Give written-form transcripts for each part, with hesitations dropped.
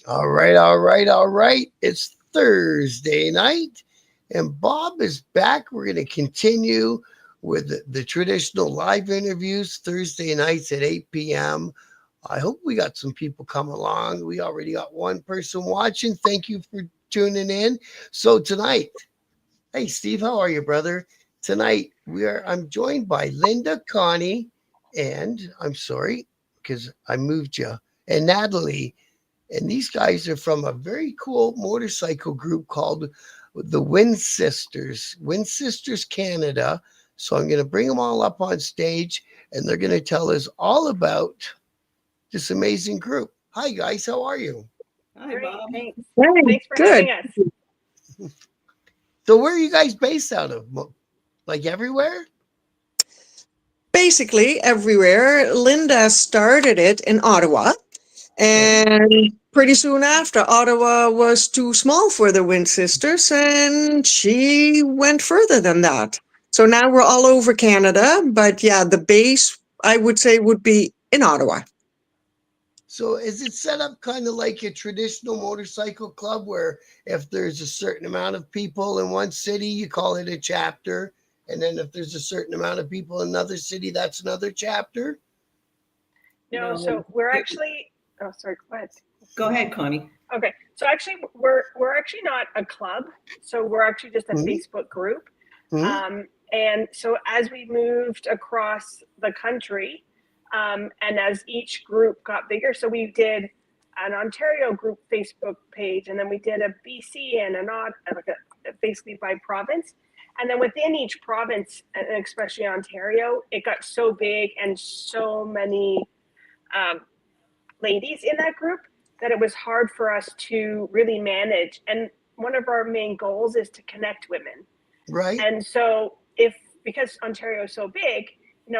All right, all right, all right. It's Thursday night, and Bob is back. We're going to continue with the traditional live interviews Thursday nights at 8 p.m. I hope we got some people coming along. We already got one person watching. Thank you for tuning in. So tonight, hey Steve, how are you, brother? Tonight I'm joined by Linda, Connie, and I'm sorry because I moved you, and Natalie. And these guys are from a very cool motorcycle group called the Wind Sisters Canada. So I'm going to bring them all up on stage and they're going to tell us all about this amazing group. Hi, guys. How are you? Hi, Great, Bob. thanks. Hey, Thanks for good. having us. So, where are you guys based out of? Like everywhere? Basically, everywhere. Linda started it in Ottawa, Okay. and pretty soon after, Ottawa was too small for the Wind Sisters, and she went further than that. So now we're all over Canada, but yeah, the base, I would say, would be in Ottawa. So, is it set up kind of like a traditional motorcycle club where if there's a certain amount of people in one city, you call it a chapter? And then if there's a certain amount of people in another city, that's another chapter? No, No, so we're actually. Oh, sorry. Go ahead. go ahead, Connie. Okay, so actually, we're actually not a club. So we're actually just a Hmm. Facebook group. Hmm. And so as we moved across the country, and as each group got bigger, so we did an Ontario group Facebook page, and then we did a BC and like basically by province. And then within each province, and especially Ontario, it got so big and so many um, ladies in that group that it was hard for us to really manage. And one of our main goals is to connect women. Right? And so if because Ontario is so big,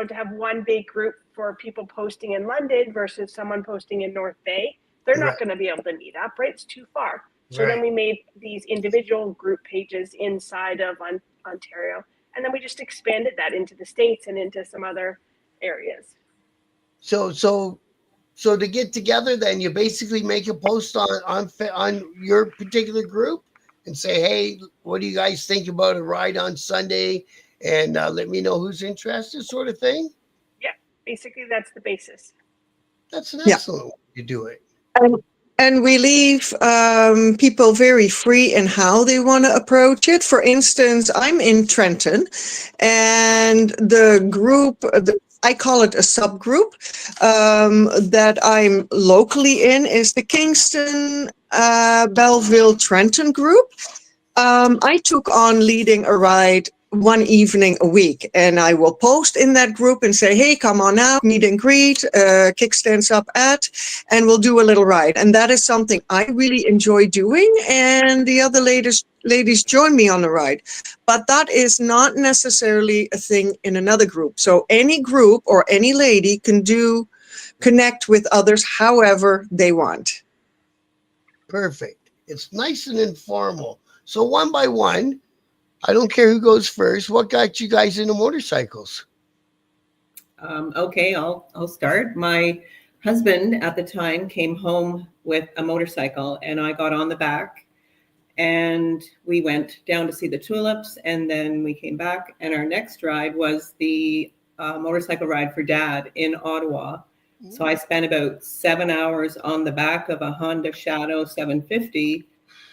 to have one big group for people posting in London versus someone posting in North Bay, they're Right. not going to be able to meet up, right? It's too far. So then Right. we made these individual group pages inside of Ontario, and then we just expanded that into the States and into some other areas. So, so, so to get together, then you basically make a post on your particular group and say, "Hey, what do you guys think about a ride on Sunday?" And let me know who's interested, sort of thing. Yeah, basically that's the basis. That's an Yeah. excellent way to do it. And, and we leave people very free in how they want to approach it. For instance, I'm in Trenton, and the group, I call it a subgroup that I'm locally in, is the Kingston Belleville Trenton group. I took on leading a ride one evening a week, and I will post in that group and say, hey, come on out, meet and greet, kickstands up at, and we'll do a little ride. And that is something I really enjoy doing. And the other ladies join me on the ride. But that is not necessarily a thing in another group. So any group or any lady can connect with others however they want. Perfect. It's nice and informal. So one by one, I don't care who goes first. What got you guys into motorcycles? Okay, I'll start. My husband at the time came home with a motorcycle, and I got on the back, and we went down to see the tulips, and then we came back, and our next ride was the motorcycle ride for Dad in Ottawa. So I spent about 7 hours on the back of a Honda Shadow 750.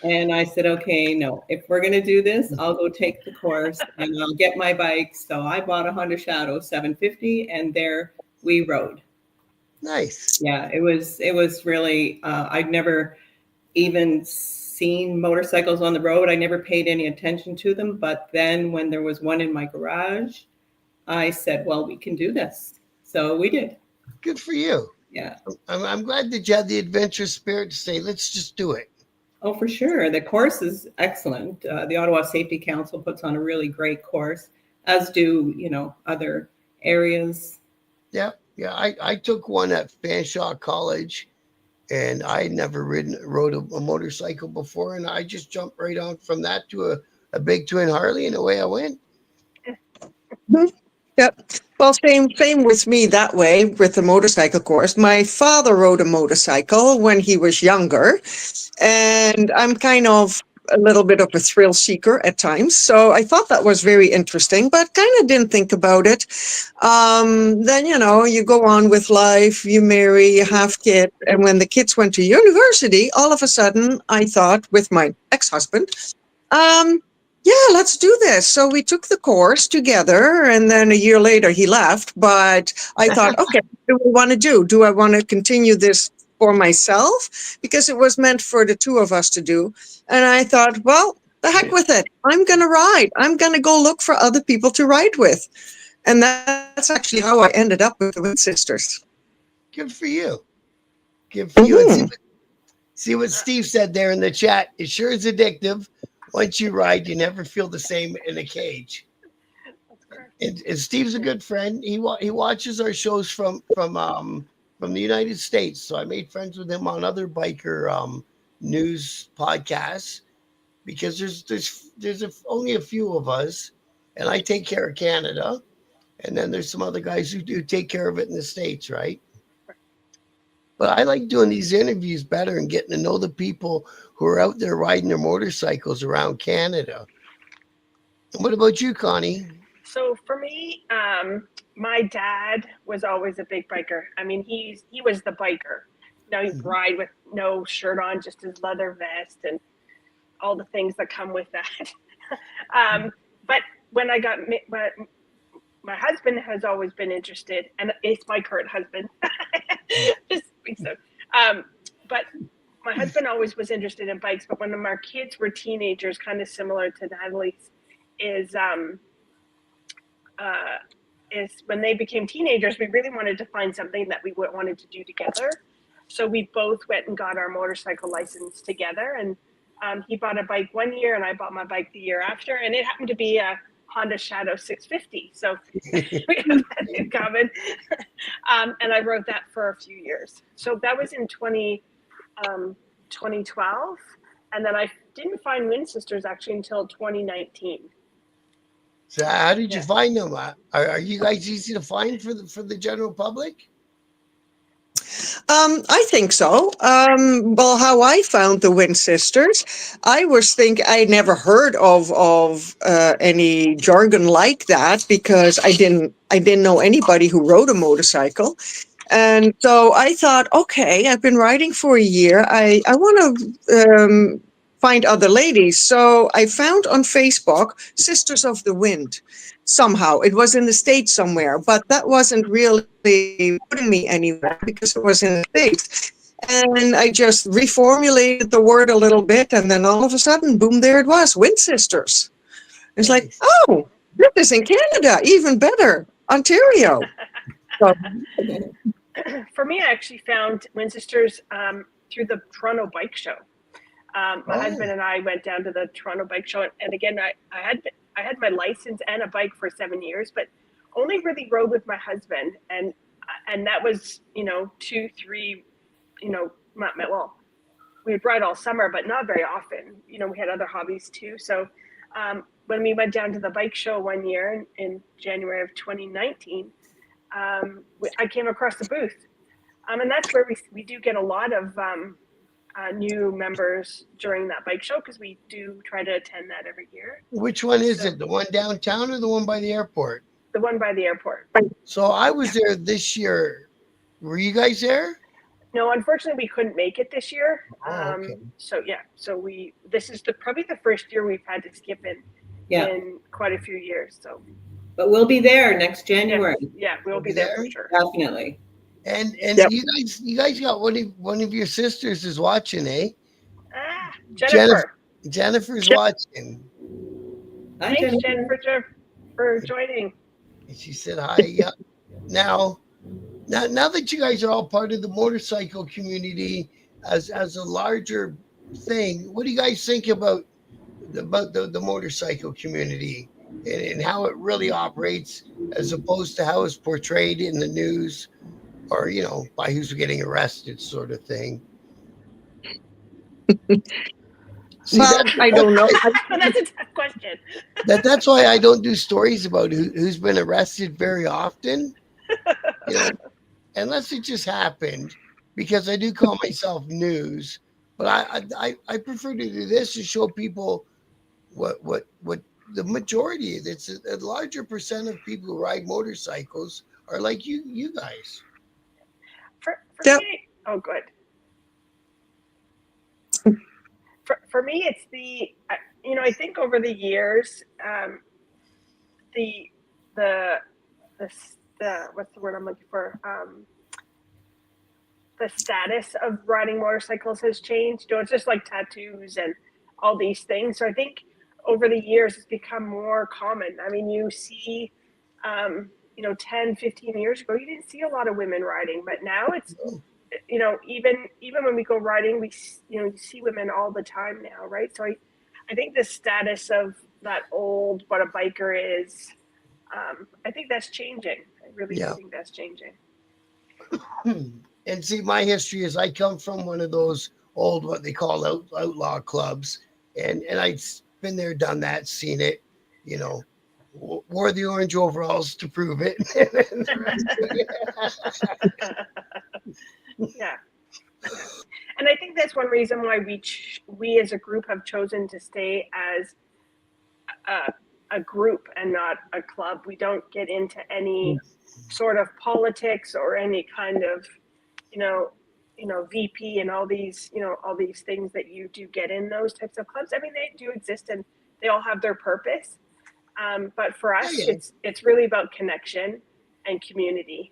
And I said, okay, no, if we're going to do this, I'll go take the course and I'll get my bike. So I bought a Honda Shadow 750 and there we rode. Nice. Yeah, it was really, I'd never even seen motorcycles on the road. I never paid any attention to them. But then when there was one in my garage, I said, well, we can do this. So we did. Good for you. Yeah. I'm glad that you had the adventurous spirit to say, let's just do it. Oh, for sure. The course is excellent. The Ottawa Safety Council puts on a really great course, as do, other areas. Yeah. Yeah. I took one at Fanshawe College and I had never rode a motorcycle before. And I just jumped right on from that to a big twin Harley and away I went. Yep. Well, same with me that way with the motorcycle course. My father rode a motorcycle when he was younger, and I'm kind of a little bit of a thrill seeker at times. So I thought that was very interesting, but kind of didn't think about it. Then, you go on with life, you marry, you have kids. And when the kids went to university, all of a sudden I thought with my ex-husband, um, yeah, let's do this. So we took the course together, and then a year later he left. But I thought, okay, what do I want to do? Do I want to continue this for myself? Because it was meant for the two of us to do. And I thought, well, the heck with it. I'm going to ride. I'm going to go look for other people to ride with. And that's actually how I ended up with the Wind Sisters. Good for you. Good for you. And Mhm. see what Steve said there in the chat. It sure is addictive. Once you ride, you never feel the same in a cage. That's correct. And Steve's a good friend. He watches our shows from the United States. So I made friends with him on other biker news podcasts because there's only a few of us, and I take care of Canada, and then there's some other guys who do take care of it in the States, right? But I like doing these interviews better and getting to know the people who are out there riding their motorcycles around Canada. And what about you, Connie? So for me, my dad was always a big biker. I mean, he was the biker. He'd ride with no shirt on, just his leather vest and all the things that come with that. But when I got my husband has always been interested, and it's my current husband. Just so. But my husband always was interested in bikes. But when our kids were teenagers, kind of similar to Nathalie's, is when they became teenagers, we really wanted to find something that we wanted to do together. So we both went and got our motorcycle license together, and he bought a bike one year, and I bought my bike the year after, and it happened to be a Honda Shadow 650. So we have that in common. And I rode that for a few years. So that was in 2012. And then I didn't find Wind Sisters actually until 2019. So how did you find them? Are you guys easy to find for the general public? I think so. Well, how I found the Wind Sisters, I never heard of any jargon like that because I didn't know anybody who rode a motorcycle. And so I thought, okay, I've been riding for a year. I want to find other ladies. So I found on Facebook Sisters of the Wind. Somehow it was in the States somewhere, but that wasn't really putting me anywhere because it was in the States. And I just reformulated the word a little bit, and then all of a sudden, boom, there it was, Wind Sisters. It's like, oh, this is in Canada, even better, Ontario. So, for me, I actually found Wind Sisters through the Toronto Bike Show. My husband and I went down to the Toronto Bike Show, and again, I had my license and a bike for 7 years, but only really rode with my husband, and that was 2, 3, well, we'd ride all summer, but not very often. We had other hobbies too. So when we went down to the bike show one year in January of 2019, I came across the booth, and that's where we do get a lot of new members during that bike show because we do try to attend that every year. Which one is it? The one downtown or the one by the airport? The one by the airport. So I was there this year. Were you guys there? No, unfortunately, we couldn't make it this year. Okay. So this is probably the first year we've had to skip in quite a few years. So, but we'll be there next January. Yeah, we'll be there for sure. Definitely. And Yep. you guys got one of your sisters is watching, eh? Jennifer. Jennifer's watching. Hi, Thanks, Jennifer. Jennifer, for joining. And she said hi. Yeah. Now that you guys are all part of the motorcycle community as a larger thing, what do you guys think about the motorcycle community and how it really operates as opposed to how it's portrayed in the news or by who's getting arrested sort of thing? See, Well, I don't know. That's a tough question. that's why I don't do stories about who's been arrested very often, you know, unless it just happened, because I do call myself news. But I prefer to do this to show people what the majority. It's a larger percent of people who ride motorcycles are like you guys. For Yep. me, oh, good. For me, it's I think over the years, the the the what's the word I'm looking for? The status of riding motorcycles has changed. It's just like tattoos and all these things. So I think over the years it's become more common. I mean, you see, 10, 15 years ago, you didn't see a lot of women riding, but now it's, Oh, even when we go riding, you see women all the time now, right? So I think the status of that old what a biker is, I think that's changing. I really do yeah. think that's changing. And see, my history is I come from one of those old what they call outlaw clubs, and I've been there, done that, seen it, you know, wore the orange overalls to prove it. Yeah. And I think that's one reason why we as a group have chosen to stay as a group and not a club. We don't get into any sort of politics or any kind of, you know, VP and all these things that you do get in those types of clubs. I mean, they do exist and they all have their purpose. But for us, Yeah, it's really about connection and community.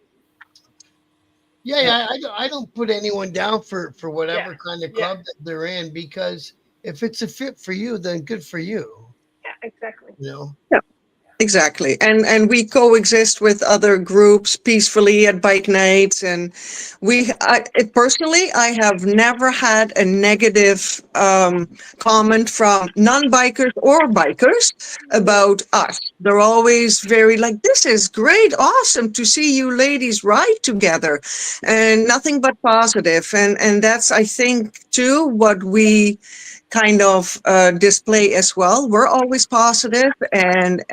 yeah. I don't put anyone down for Yeah, whatever kind of yeah, club that they're in, because if it's a fit for you, then good for you. yeah, exactly. You know. Exactly. And we coexist with other groups peacefully at bike nights. And personally, I have never had a negative comment from non-bikers or bikers about us. They're always very like, this is great, awesome to see you ladies ride together, and nothing but positive. And that's, I think, too, what we kind of display as well. We're always positive and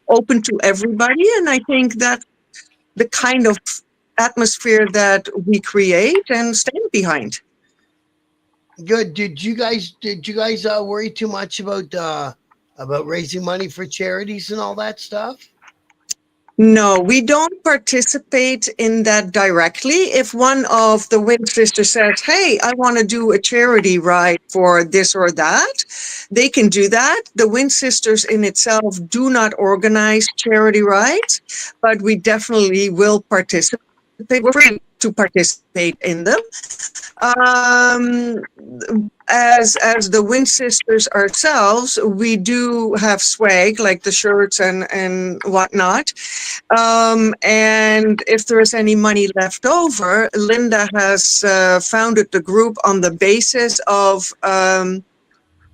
open to everybody, and I think that's the kind of atmosphere that we create and stand behind. Good. Did you guys worry too much about raising money for charities and all that stuff? No, we don't participate in that directly. If one of the Win sisters says, hey, I want to do a charity ride for this or that, they can do that. The Win sisters in itself do not organize charity rides, but we definitely will participate. We're free to participate in them. Um, as the Win sisters ourselves, we do have swag like the shirts and whatnot. And if there is any money left over, Linda has founded the group on the basis of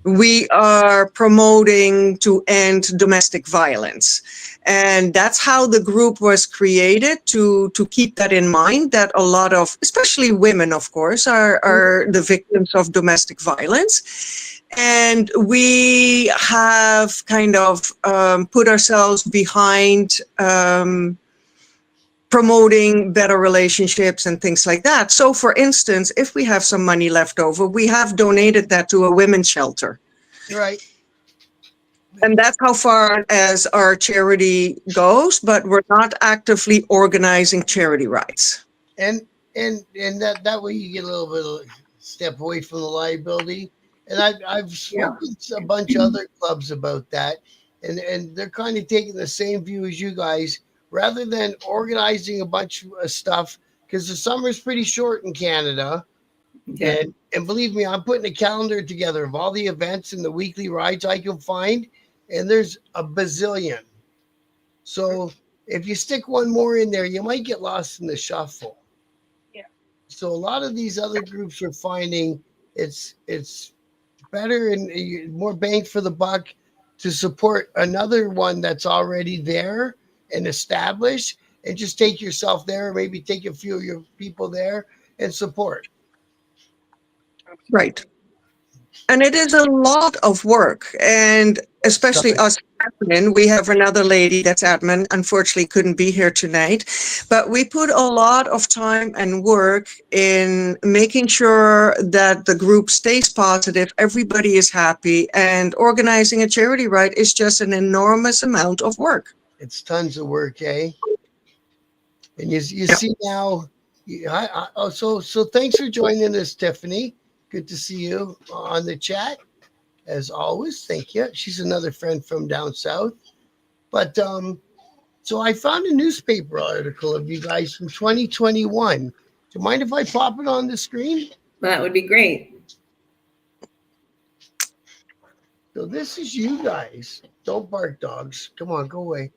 we are promoting to end domestic violence. And that's how the group was created, to keep that in mind, that a lot of, especially women, of course, are the victims of domestic violence. And we have kind of put ourselves behind promoting better relationships and things like that. So, for instance, if we have some money left over, we have donated that to a women's shelter. Right. And that's how far as our charity goes, but we're not actively organizing charity rides. And that way you get a little bit of step away from the liability. And I've spoken to a bunch of other clubs about that, and they're kind of taking the same view as you guys, rather than organizing a bunch of stuff, because the summer's pretty short in Canada. Yeah. And believe me, I'm putting a calendar together of all the events and the weekly rides I can find, and there's a bazillion. So if you stick one more in there, you might get lost in the shuffle. Yeah. So a lot of these other groups are finding it's better and more bang for the buck to support another one that's already there and established, and just take yourself there, maybe take a few of your people there and support. Right. And it is a lot of work. And especially us admin, we have another lady that's admin, unfortunately couldn't be here tonight. But we put a lot of time and work in making sure that the group stays positive, everybody is happy, and organizing a charity ride is just an enormous amount of work. It's tons of work, eh? And you see now, so thanks for joining us, Tiffany. Good to see you on the chat, as always. Thank you. She's another friend from down south. But so I found a newspaper article of you guys from 2021. Do you mind if I pop it on the screen? That would be great. So this is you guys. Don't bark, dogs. Come on, go away.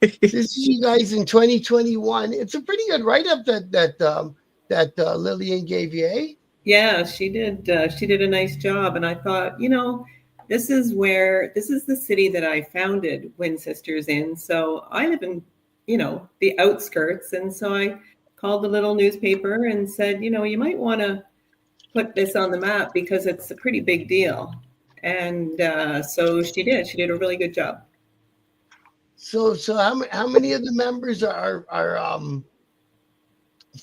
This is you guys in 2021. It's a pretty good write-up that Lillian gave you, eh? Yeah, she did. She did a nice job, and I thought, this is the city that I founded Wind Sisters in. So I live in, the outskirts, and so I called the little newspaper and said, you might want to put this on the map because it's a pretty big deal. And so she did. She did a really good job. So how many of the members are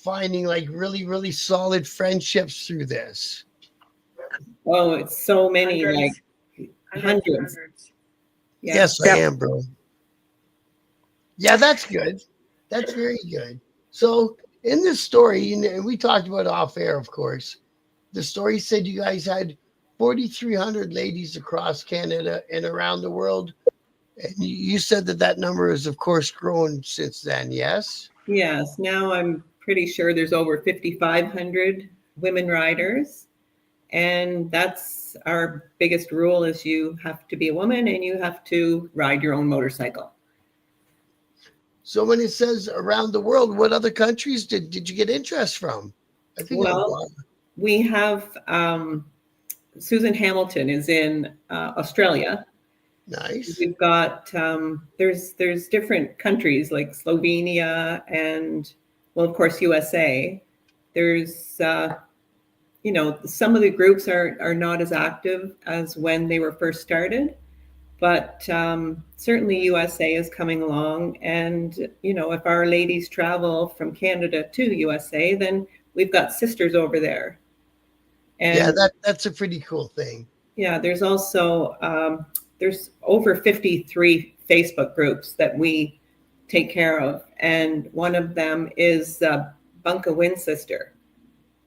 finding like really, really solid friendships through this? Oh, it's so many, Hundreds. like hundreds. Yeah. Yes, I am, bro. Yeah, that's good. That's very good. So in this story, and we talked about off air, of course, the story said you guys had 4,300 ladies across Canada and around the world. And you said that number has, of course, grown since then, yes? Yes. Now I'm pretty sure there's over 5,500 women riders. And that's our biggest rule is you have to be a woman and you have to ride your own motorcycle. So when it says around the world, what other countries did you get interest from? I think we have Susan Hamilton is in Australia. Nice. We've got there's different countries like Slovenia and, well, of course, USA. There's some of the groups are not as active as when they were first started, but certainly USA is coming along. And if our ladies travel from Canada to USA, then we've got sisters over there. And yeah, that's a pretty cool thing. Yeah, there's also there's over 53 Facebook groups that we take care of. And one of them is Bunka Wind Sister.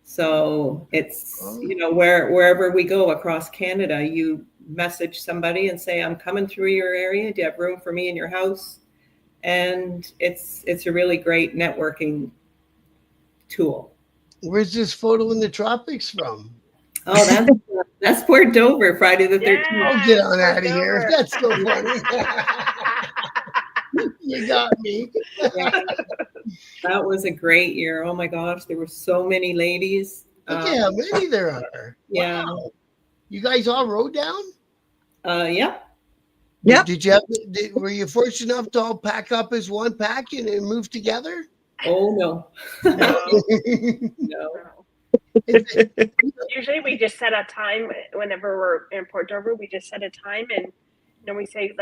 So it's, wherever we go across Canada, you message somebody and say, I'm coming through your area. Do you have room for me in your house? And it's a really great networking tool. Where's this photo in the tropics from? Oh, that's Port Dover, Friday the 13th. Oh, get on out of here. That's so funny. You got me. Yeah. That was a great year. Oh my gosh, there were so many ladies. Look at how many there are. Yeah. Wow. You guys all rode down? Yeah. Yeah. Were you fortunate enough to all pack up as one pack and move together? Oh no. No. Usually we just set a time whenever we're in Port Dover. We just set a time and we say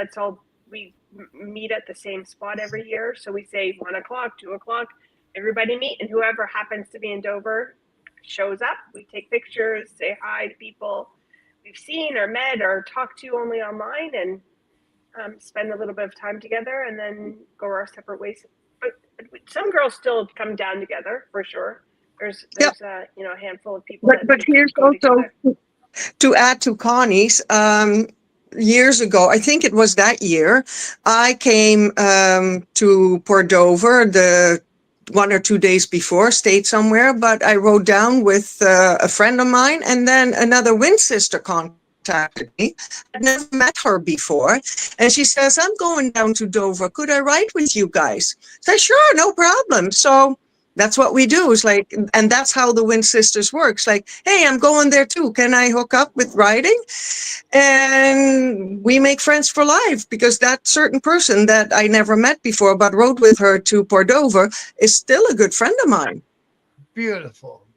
we meet at the same spot every year. So we say 1 o'clock, 2 o'clock, everybody meet, and whoever happens to be in Dover shows up. We take pictures, say hi to people we've seen or met or talked to only online, and spend a little bit of time together, and then go our separate ways. But some girls still come down together for sure. There's a handful of people. But here's also to add to Connie's. Years ago, I think it was that year, I came to Port Dover the 1 or 2 days before, stayed somewhere, but I rode down with a friend of mine, and then another Wind Sister contacted me. I'd never met her before, and she says, I'm going down to Dover. Could I ride with you guys? I said, sure, no problem. So that's what we do. It's like, and that's how the Wind Sisters works. Like, hey, I'm going there too. Can I hook up with riding? And we make friends for life, because that certain person that I never met before, but rode with her to Port Dover, is still a good friend of mine. Beautiful.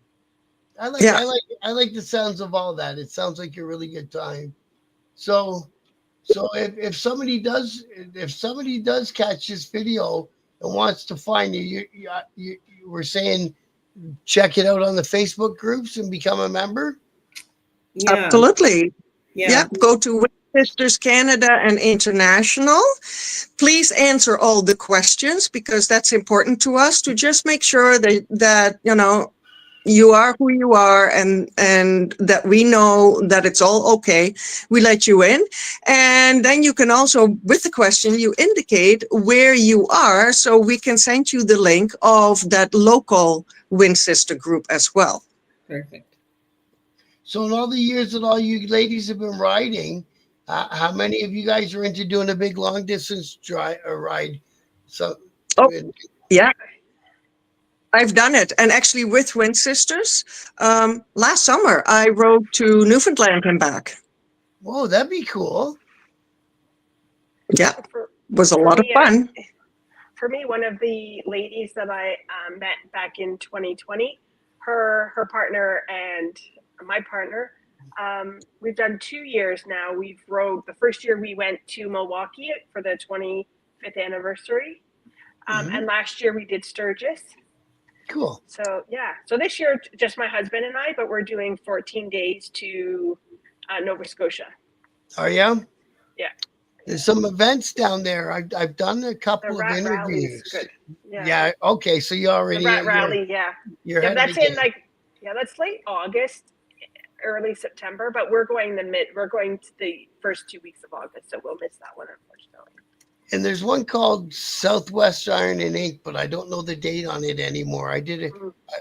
Yeah. I like the sounds of all that. It sounds like a really good time. So so if somebody does catch this video and wants to find you, you were saying check it out on the Facebook groups and become a member. Yeah, Absolutely. yeah, Yep. Go to Win Sisters Canada and International. Please answer all the questions because that's important to us to just make sure that you are who you are and that we know that it's all okay. We let you in. And then you can also, with the question, you indicate where you are so we can send you the link of that local Win Sister group as well. perfect. So in all the years that all you ladies have been riding, how many of you guys are into doing a big long distance ride? So Oh, yeah. I've done it. And actually with Twin Sisters, last summer I rode to Newfoundland and back. whoa, that'd be cool. Yeah, For, was a for lot of me, fun. one of the ladies that I met back in 2020, her partner and my partner, we've done 2 years now. We've rode, the first year we went to Milwaukee for the 25th anniversary. And last year we did Sturgis. Cool. So yeah, so this year just my husband and I, but we're doing 14 days to Nova Scotia. Are you? Yeah. There's some events down there. I've done a The couple of rat rally's interviews. good. Yeah. Okay. So you already The rat rally, yeah. you're Yeah, ahead of that's the game. that's late August, early September, but we're going to the first 2 weeks of August, so we'll miss that one unfortunately. And there's one called Southwest Iron and Ink, but I don't know the date on it anymore. I did it.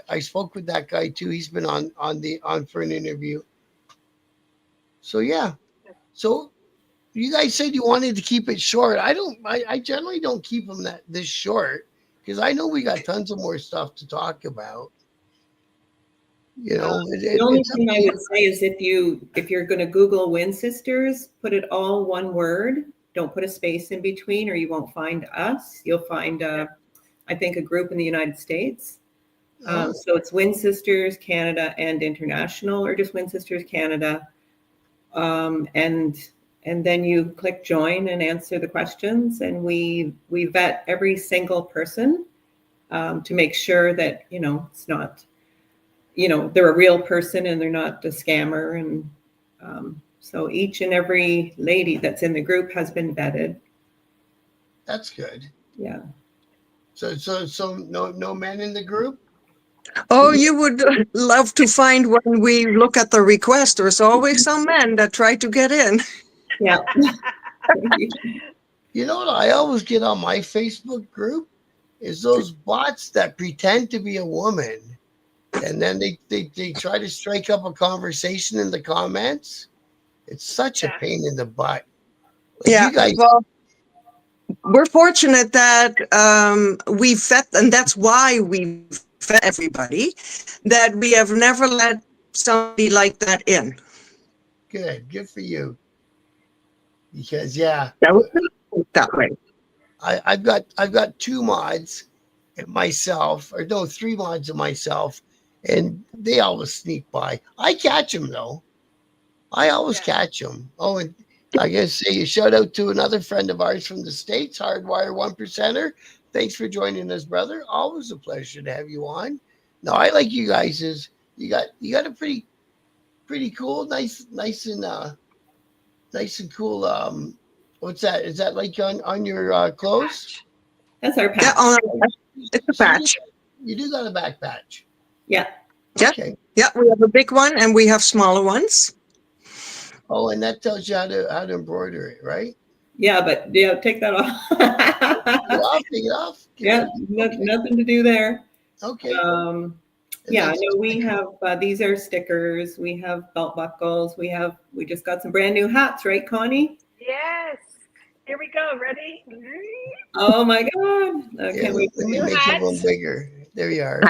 I spoke with that guy too. He's been on for an interview. So yeah. So you guys said you wanted to keep it short. I generally don't keep them this short because I know we got tons of more stuff to talk about. You know, The only thing I would say is if you're going to Google Win Sisters, put it all one word. Don't put a space in between, or you won't find us. You'll find, I think, a group in the United States. So it's Win Sisters Canada and International, or just Win Sisters Canada, and then you click join and answer the questions, and we vet every single person to make sure that it's not. They're a real person and they're not a scammer. And so each and every lady that's in the group has been vetted. That's good. Yeah. So no men in the group? Oh, you would love to find when we look at the request. There's always some men that try to get in. Yeah. You know what I always get on my Facebook group is those bots that pretend to be a woman. And then they try to strike up a conversation in the comments. It's such a pain in the butt. Like Yeah, you guys, well, we're fortunate that we vet, and that's why we vet everybody, that we have never let somebody like that in. good for you. Because That was that way. I've got 2 mods and myself, or no, 3 mods and myself, and they always sneak by. I catch them though. I always catch them. Oh, and I gotta say a shout out to another friend of ours from the States, Hardwire 1%er. Thanks for joining us, brother. Always a pleasure to have you on. No, I like you guys. Is you got a pretty cool, nice and cool. What's that? Is that like on your clothes? That's our patch. Yeah, it's a patch. You do got a back patch. Yeah. Yeah. Okay. Yeah, we have a big one and we have smaller ones. Oh, and that tells you how to embroider it, right? Yeah, but take that off. Take it off. Yeah, nothing to do there. Okay. Yeah, no, we have these are stickers. We have belt buckles. We just got some brand new hats, right, Connie? Yes. Here we go. Ready? Oh my God! Let me make it one bigger. There you are.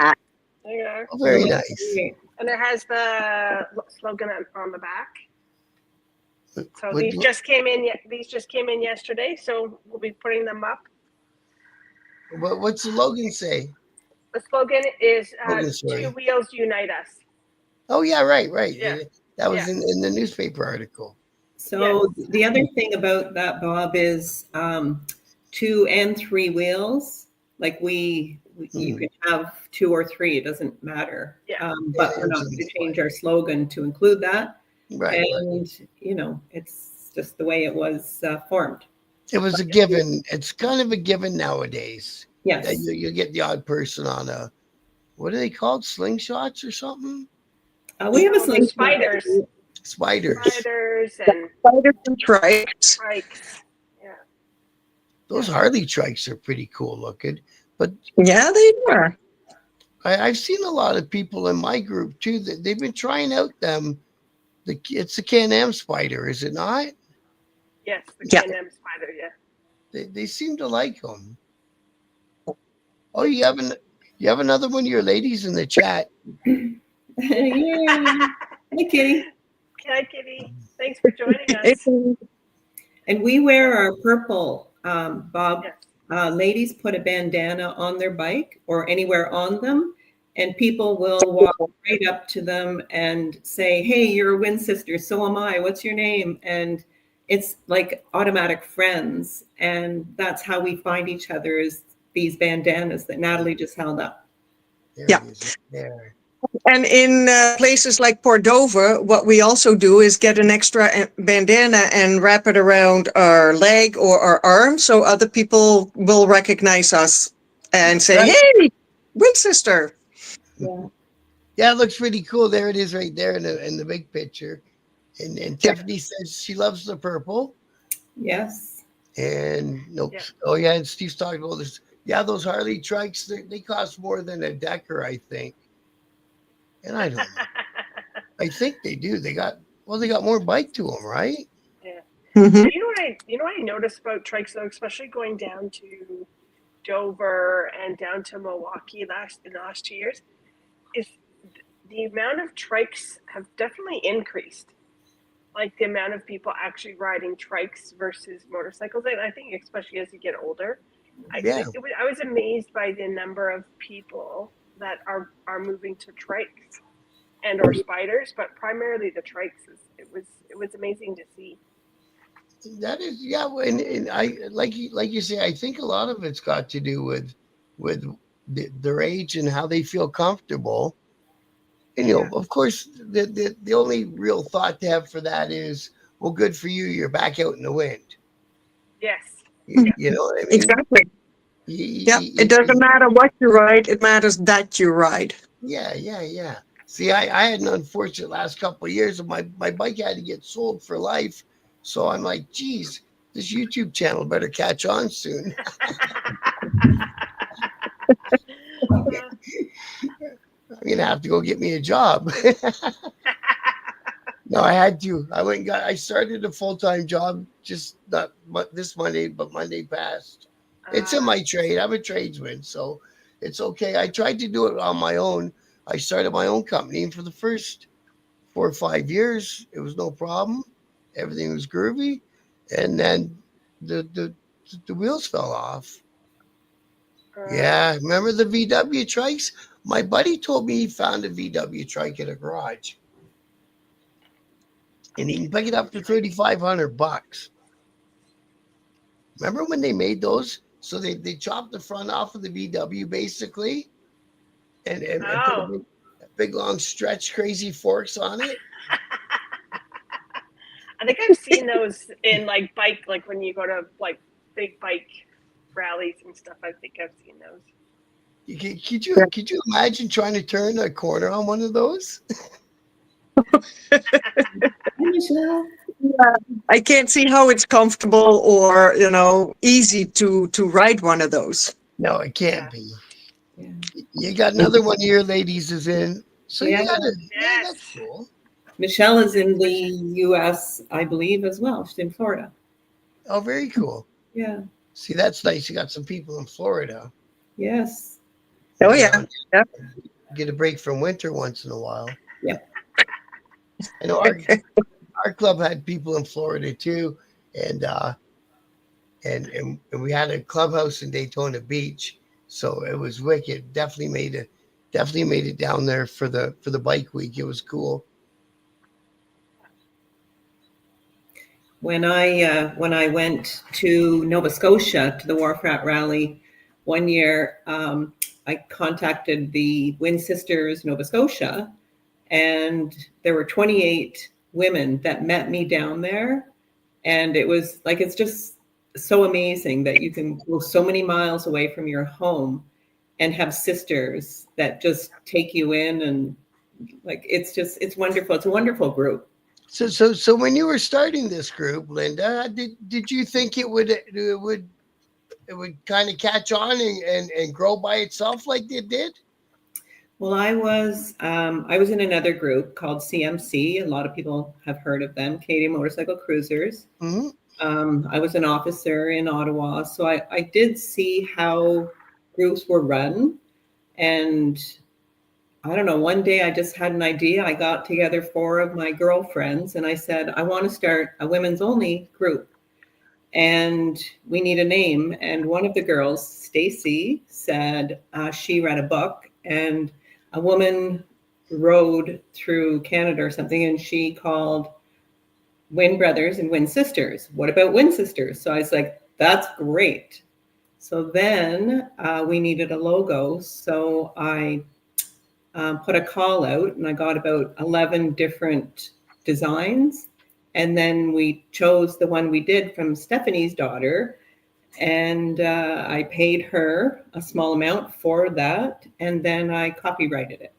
There you are. Oh, very nice. And it has the slogan on the back. So These just came in. These just came in yesterday. So we'll be putting them up. What's the slogan say? The slogan is Sorry. 2 wheels unite us. Oh yeah, right. Yeah. That was Yeah. in the newspaper article. So Yes. the other thing about that, Bob, is 2 and 3 wheels. Like you Hmm. can have 2 or 3, it doesn't matter. Yeah. But we're not going to change our slogan to include that. Right. And, it's just the way it was formed. It was a given. It's kind of a given nowadays that Yes. you get the odd person on a, what are they called? Slingshots or something? We have a Oh, the slingshot. spiders, Spiders. and Spiders and trikes. trikes. Yeah. Those Harley trikes are pretty cool looking. But Yeah, they are. I've seen a lot of people in my group too that they've been trying out them. It's the Can-Am Spider, is it not? Yes, the Yeah. Can-Am spider. Yeah. They seem to like them. Oh, you have another one of your ladies in the chat. Yeah. Hey, Kitty. Hi, Kitty. Thanks for joining us. And we wear our purple, Bob. Yes. Ladies put a bandana on their bike or anywhere on them, and people will walk right up to them and say, "Hey, you're a Win sister. So am I. What's your name?" And it's like automatic friends, and that's how we find each other, is these bandanas that Nathalie just held up. There Yeah. it is, right there. And in places like Cordova, what we also do is get an extra bandana and wrap it around our leg or our arm so other people will recognize us and say, Right. "Hey, Winchester." Yeah. Yeah, it looks pretty cool. There it is, right there in the big picture. And Tiffany says she loves the purple. Yes. And nope. Yeah. Oh yeah, and Steve's talking about this. Yeah, those Harley trikes, they cost more than a Decker, I think. And I don't know. I think they do. They got more bike to them, right? Yeah. Mhm. You know what I noticed about trikes though, especially going down to Dover and down to Milwaukee in the last 2 years, is the amount of trikes have definitely increased. Like the amount of people actually riding trikes versus motorcycles, and I think especially as you get older, Yeah. I was amazed by the number of people that are moving to trikes and or spiders, but primarily the trikes. It was amazing to see. That is, yeah, and I like you say, I think a lot of it's got to do with their age and how they feel comfortable. And Yeah. of course, the only real thought to have for that is, well, good for you. You're back out in the wind. Yes. You know what I mean? Exactly. Yeah. It doesn't matter what you ride, it matters that you ride. Yeah. See, I had an unfortunate last couple of years, and my bike had to get sold for life. So I'm like, geez, this YouTube channel better catch on soon. I'm gonna have to go get me a job. No, I had to. I started a full-time job, just not this Monday, but Monday past. It's in my trade. I'm a tradesman, so it's okay. I tried to do it on my own. I started my own company, and for the first 4 or 5 years, it was no problem. Everything was groovy, and then the the the wheels fell off. Yeah, remember the VW trikes? My buddy told me he found a VW trike in a garage, and he can pick it up for $3,500. Remember when they made those? So they chopped the front off of the VW basically, and put Oh. a big long stretch crazy forks on it. I think I've seen those in like bike, like when you go to like big bike rallies and stuff. I think I've seen those. Could you imagine trying to turn a corner on one of those? Michelle. Yeah. I can't see how it's comfortable or, easy to ride one of those. No, it can't be. Yeah. You got another one of your ladies is in. So Yeah. you got it. Yeah, Yes. that's cool. Michelle is in the U.S., I believe, as well. She's in Florida. Oh, very cool. Yeah. See, that's nice. You got some people in Florida. Yes. Oh, You yeah. know, Yeah. get a break from winter once in a while. Yep. I know our club had people in Florida too, and we had a clubhouse in Daytona Beach, so it was wicked. Definitely definitely made it down there for the bike week. It was cool. When I went to Nova Scotia to the Wharf Rat Rally one year, I contacted the Wind Sisters Nova Scotia, and there were 28 women that met me down there, and it was like, it's just so amazing that you can go so many miles away from your home and have sisters that just take you in, and like it's wonderful. It's a wonderful group. So when you were starting this group, Linda, did you think it would kind of catch on and grow by itself like it did? Well, I was in another group called CMC. A lot of people have heard of them, Canadian Motorcycle Cruisers. Mm-hmm. I was an officer in Ottawa, so I did see how groups were run. And I don't know, one day I just had an idea. I got together 4 of my girlfriends and I said, I want to start a women's only group, and we need a name. And one of the girls, Stacy, said she read a book, and a woman rode through Canada or something, and she called Wind Brothers and Wind Sisters. What about Wind Sisters? So I was like, that's great. So then we needed a logo. So I put a call out, and I got about 11 different designs. And then we chose the one we did from Stephanie's daughter. And I paid her a small amount for that. And then I copyrighted it.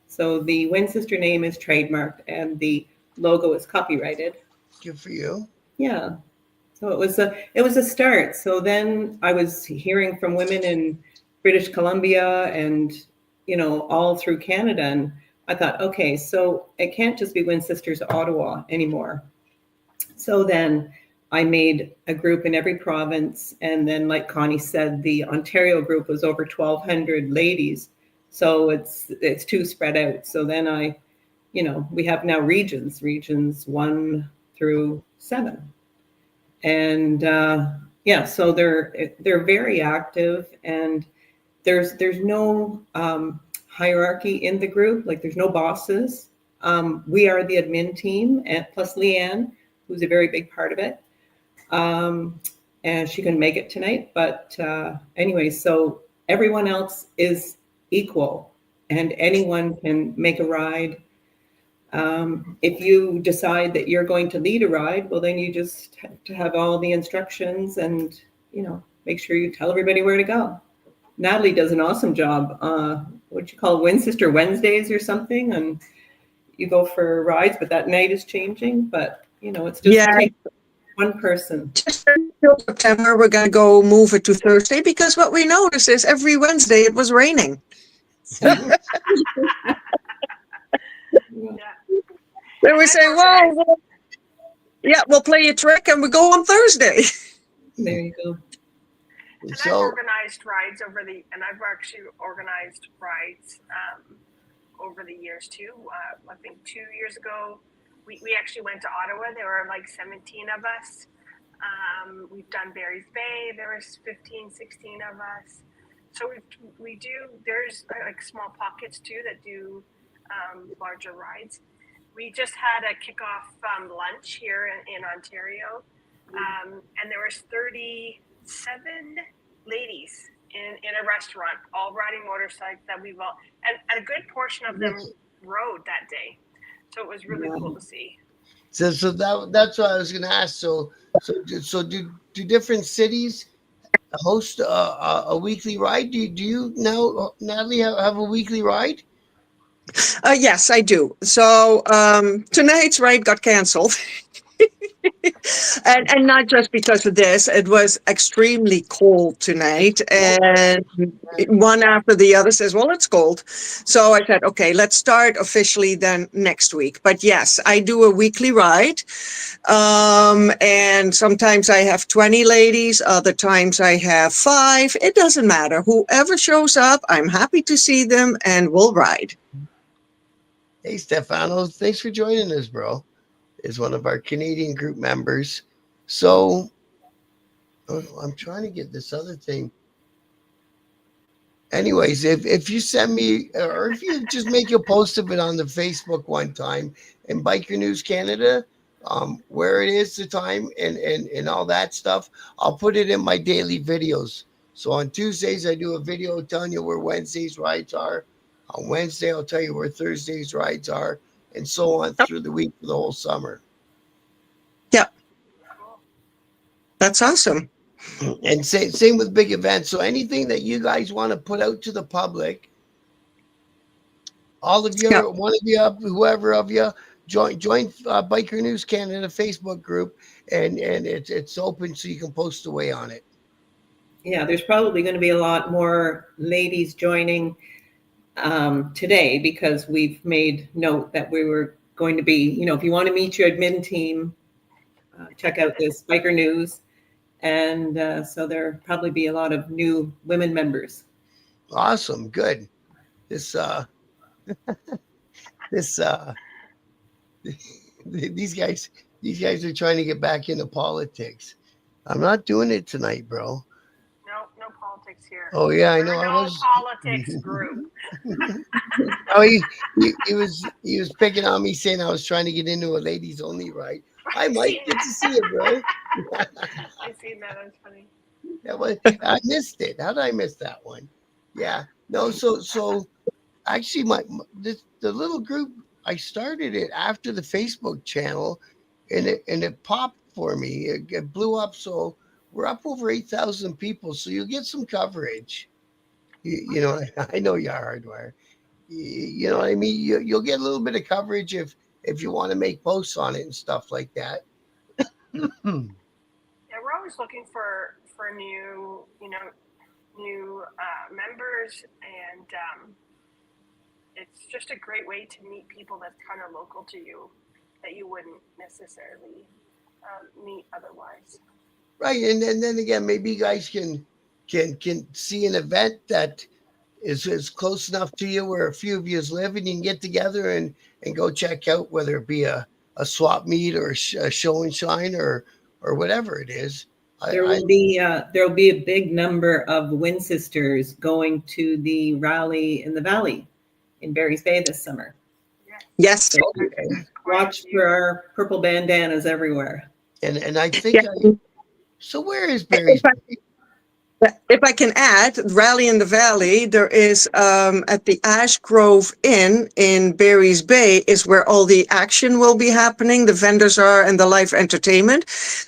So the Wind Sister name is trademarked and the logo is copyrighted. Good for you. Yeah. So it was a start. So then I was hearing from women in British Columbia and, all through Canada. And I thought, okay, so it can't just be Wind Sisters Ottawa anymore. So then I made a group in every province. And then, like Connie said, the Ontario group was over 1,200 ladies. So it's too spread out. So then we have now regions 1 through 7. And so they're very active, and there's no hierarchy in the group. Like, there's no bosses. We are the admin team, and plus Lyane, who's a very big part of it. And she couldn't make it tonight, but anyway, so everyone else is equal, and anyone can make a ride. If you decide that you're going to lead a ride, well, then you just have to have all the instructions and, make sure you tell everybody where to go. Nathalie does an awesome job. What you call Wind Sister Wednesdays or something, and you go for rides, but that night is changing. But, it's just one person. Just until September, we're going to go move it to Thursday, because what we noticed is every Wednesday it was raining. Then we say, well, we'll play a trick and we go on Thursday. There you go. And I've organized rides and I've actually organized rides over the years too. I think 2 years ago, we actually went to Ottawa. There were like 17 of us. We've done Barry's Bay. There was 15, 16 of us. So we do, there's like small pockets too that do larger rides. We just had a kickoff lunch here in Ontario, and there was 37 ladies in a restaurant, all riding motorcycles that we've all, and a good portion of them rode that day. So it was really cool to see. So that's what I was going to ask. So do different cities host a weekly ride? Do you now, Nathalie, have a weekly ride? Yes, I do. So tonight's ride got canceled. and not just because of this. It was extremely cold tonight, and one after the other says, well, it's cold. So I said, okay, let's start officially then next week. But yes, I do a weekly ride, and sometimes I have 20 ladies, other times I have 5. It doesn't matter. Whoever shows up, I'm happy to see them, and we'll ride. Hey, Stefano, thanks for joining us, bro. Is one of our Canadian group members. So I'm trying to get this other thing. anyways, if you send me, or if you just make a post of it on the Facebook one time and Biker News Canada, where it is, the time, and all that stuff, I'll put it in my daily videos. So on Tuesdays I do a video telling you where Wednesday's rides are. On Wednesday I'll tell you where Thursday's rides are, and so on through the week for the whole summer. Yeah, that's awesome. And same with big events. So anything that you guys want to put out to the public, all of you, Yeah. one of you, whoever of you, join Biker News Canada Facebook group, and it's open so you can post away on it. Yeah, there's probably going to be a lot more ladies joining today, because we've made note that we were going to be, if you want to meet your admin team, check out this Biker News. And so there'll probably be a lot of new women members. Awesome, good. This these guys are trying to get back into politics. I'm not doing it tonight, bro. No politics here. Oh yeah, I know. We're I no was politics group. Oh, he was picking on me, saying I was trying to get into a ladies only ride. Hi, Mike. Good to see you, bro. I seen that. That's funny. I missed it. How did I miss that one? Yeah. No. So actually, the little group, I started it after the Facebook channel, and it popped for me. It blew up. So we're up over 8,000 people. So you'll get some coverage. You know, I know you're hardwire. You know what I mean? You'll get a little bit of coverage if you want to make posts on it and stuff like that. Yeah, we're always looking for new members, and it's just a great way to meet people that's kind of local to you that you wouldn't necessarily meet otherwise. Right, and then again, maybe you guys can see an event that is close enough to you where a few of you live, and you can get together and go check out, whether it be a swap meet or a show and shine or whatever it is. There'll be a big number of Winsisters going to the rally in the Valley in Barry's Bay this summer. Yes. So watch for our purple bandanas everywhere. And I think so. Where is Barry's Bay? If I can add, Rally in the Valley, there is at the Ash Grove Inn in Barry's Bay is where all the action will be happening. The vendors are and the live entertainment.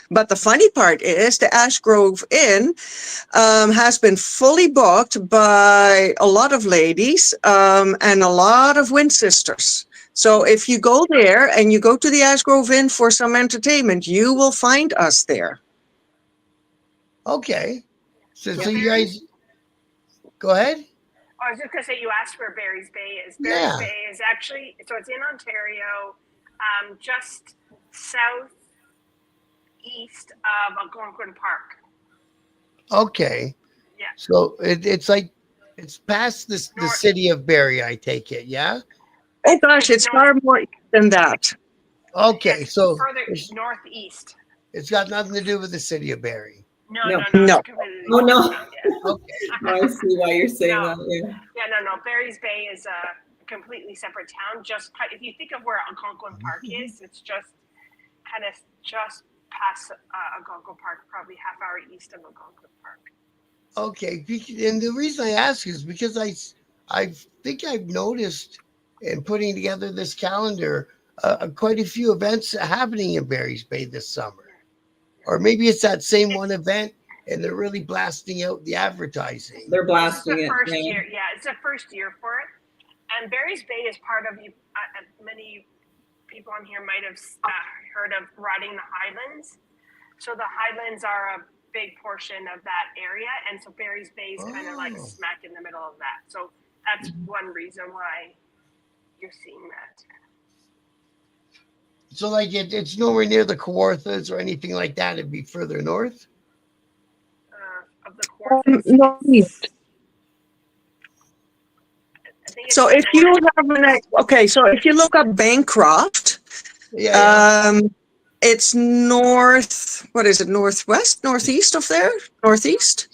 But the funny part is the Ash Grove Inn has been fully booked by a lot of ladies and a lot of Winsisters. So if you go there and you go to the Ash Grove Inn for some entertainment, you will find us there. Okay. So you guys go ahead. I was just going to say, you asked where Barry's Bay is. Barry's Bay is actually, so it's in Ontario, just southeast of Algonquin Park. Okay. Yeah. So it's like it's past the city of Barrie, I take it. Yeah. Oh gosh, it's far more than that. Okay, so further northeast. It's got nothing to do with the city of Barrie. No. Oh no. Okay. I see why you're saying that. Yeah. Yeah, no. Barry's Bay is a completely separate town. Just if you think of where Algonquin Park is, it's just past Algonquin Park, probably half hour east of Algonquin Park. Okay, and the reason I ask is because I think I've noticed in putting together this calendar quite a few events happening in Barry's Bay this summer. Or maybe it's that same one event and they're really blasting out the advertising. They're blasting it. First year, yeah, it's the first year for it. And Barry's Bay is part of, many people on here might have heard of riding the Highlands. So the Highlands are a big portion of that area. And so Barry's Bay is kind of like smack in the middle of that. So that's one reason why you're seeing that. So like it's nowhere near the Kawarthas or anything like that. It'd be further north. Of the Kawarthas. Northeast. So if you have so if you look up Bancroft, it's north. What is it? Northwest, northeast of there? Northeast.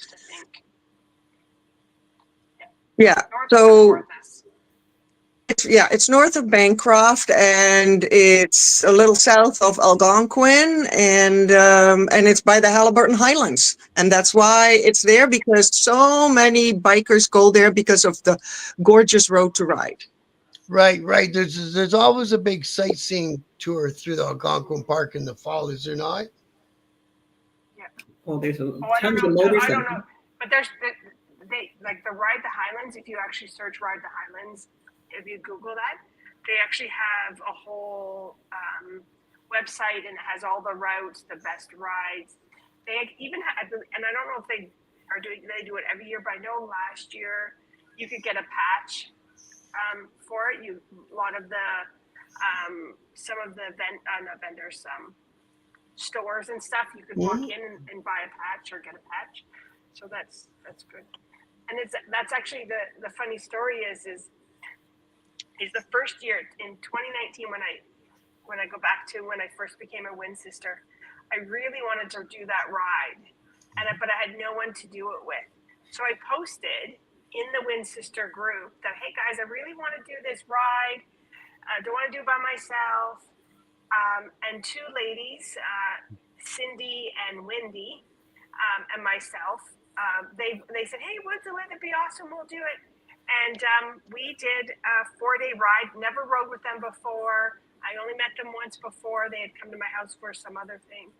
Yeah. North So of us. it's north of Bancroft, and it's a little south of Algonquin, and it's by the Halliburton Highlands, and that's why it's there, because so many bikers go there because of the gorgeous road to ride. Right, right. There's always a big sightseeing tour through the Algonquin Park in the fall, is there not? Well, there's Oh, I don't tons of know. I don't know. motorcycles. But there's they like the Ride the Highlands. If you actually search Ride the Highlands, if you Google that, they actually have a whole website, and it has all the routes, the best rides. They even have, and I don't know if they they do it every year, but I know last year you could get a patch for it. A lot of the some of the not vendors, stores and stuff, you could walk in and buy a patch or get a patch. So that's good. And that's actually the funny story is the first year in 2019 when I go back to when I first became a Wind Sister, I really wanted to do that ride, but I had no one to do it with. So I posted in the Wind Sister group that, hey guys, I really want to do this ride. I don't want to do it by myself. And two ladies, Cindy and Wendy, and myself, they said, hey, wouldn't it be awesome? We'll do it. And we did a 4-day ride, never rode with them before. I only met them once before. They had come to my house for some other thing.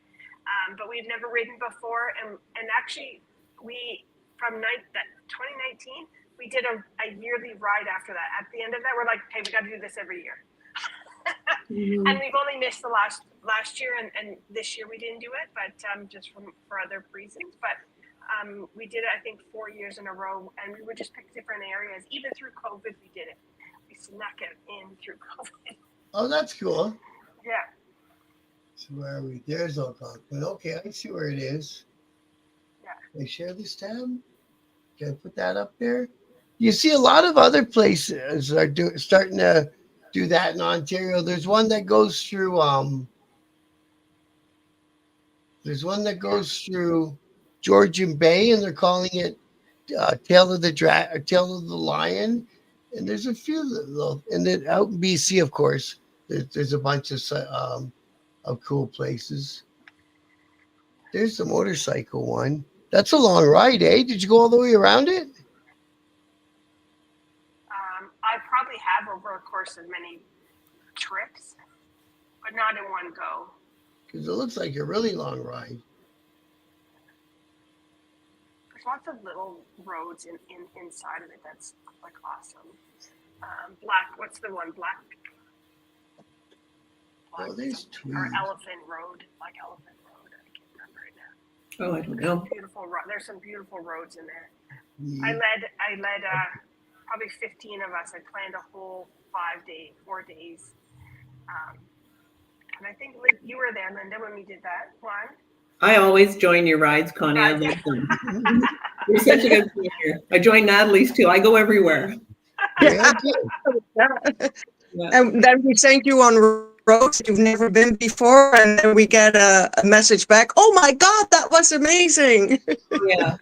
But we've never ridden before. And actually, from 2019, we did a yearly ride after that. At the end of that, we're like, hey, we got to do this every year. And we've only missed the last year, and this year we didn't do it, but just for other reasons. But we did it, I think, 4 years in a row, and we would just pick different areas. Even through COVID, we did it. We snuck it in through COVID. Oh, that's cool. Yeah. So where are we? There's Algonquin. Okay, I see where it is. Yeah. Can I share this tab? Can I put that up there? You see a lot of other places are starting to do that in Ontario. There's one that goes through Georgian Bay, and they're calling it Tail of the Lion. And there's a few little, and then out in BC, of course, there's a bunch of cool places. There's the motorcycle one. That's a long ride, eh? Did you go all the way around it? I probably have over a course of many trips, but not in one go. Because it looks like a really long ride. There's lots of little roads inside of it. That's like awesome. What's the one? Black Oh, there's trees. or Elephant Road, like Elephant Road. I can't remember right now. Oh, I don't know. There's some beautiful roads in there. Yeah. I led probably 15 of us. I planned a whole 4 days. And I think you were there, Linda, when we did that one. I always join your rides, Connie. I love them. You're such a good player. I join Nathalie's too. I go everywhere. Yeah, Yeah. And then we send you on roads you've never been before, and then we get a message back. Oh my God, that was amazing! Yeah,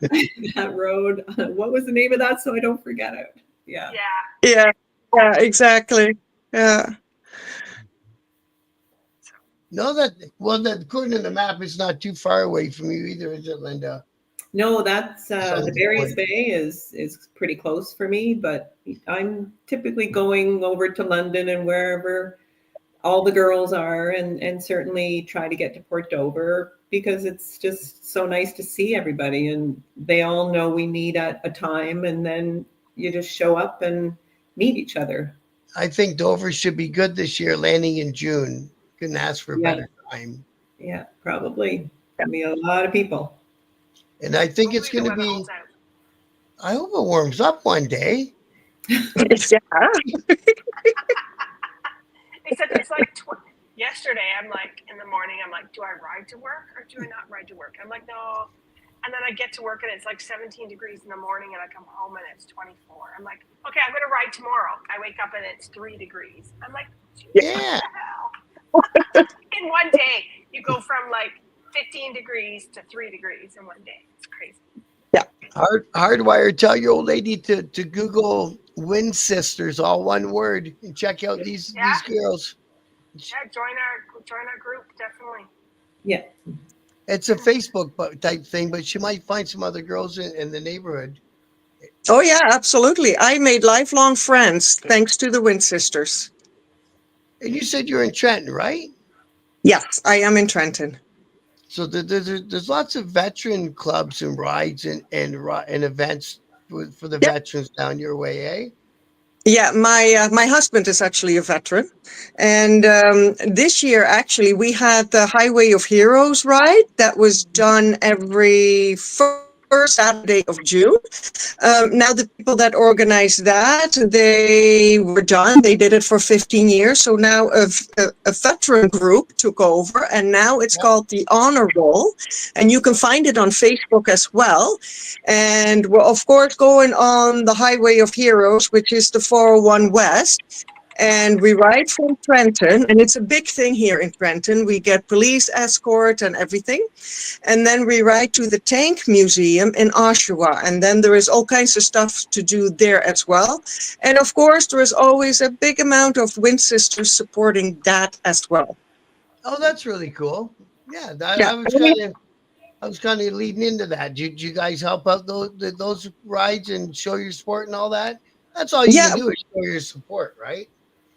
that road. What was the name of that? So I don't forget it. Yeah. Yeah. Yeah, exactly. Yeah. No, that according to the map, it's not too far away from you either, is it, Linda? No, that's Sounds the Barry's good. Bay is pretty close for me, but I'm typically going over to London and wherever all the girls are, and certainly try to get to Port Dover because it's just so nice to see everybody, and they all know we meet at a time, and then you just show up and meet each other. I think Dover should be good this year, landing in June. Couldn't ask for a Yeah. better time. Yeah, probably. There'll be a lot of people. And I think it's Hopefully going to the weather be, holds out. I hope it warms up one day. Yeah. Except it's like yesterday, I'm like, in the morning, I'm like, do I ride to work or do I not ride to work? I'm like, no. And then I get to work and it's like 17 degrees in the morning and I come home and it's 24. I'm like, okay, I'm going to ride tomorrow. I wake up and it's 3 degrees. I'm like, Yeah. what the hell? In one day, you go from like 15 degrees to 3 degrees in one day. It's crazy. Hardwire, tell your old lady to Google Win Sisters, all one word, and check out these girls. Yeah, join our group, definitely. Yeah. It's a Facebook type thing, but she might find some other girls in the neighborhood. Oh yeah, absolutely. I made lifelong friends thanks to the Wind Sisters. And you said you're in Trenton, right? Yes, I am in Trenton. So there's lots of veteran clubs and rides and events for the Yep. veterans down your way, eh? Yeah, my husband is actually a veteran, and this year actually we had the Highway of Heroes ride that was done every first Saturday of June. Now the people that organized that, they were done. They did it for 15 years. So now a veteran group took over, and now it's called the Honor Roll, and you can find it on Facebook as well. And we're of course going on the Highway of Heroes, which is the 401 West. And we ride from Trenton, and it's a big thing here in Trenton. We get police escort and everything. And then we ride to the Tank Museum in Oshawa. And then there is all kinds of stuff to do there as well. And of course, there is always a big amount of Wind Sisters supporting that as well. Oh, that's really cool. Yeah, Yeah. I was kind of leading into that. Did you guys help out those rides and show your support and all that? That's all you Yeah. can do is show your support, right?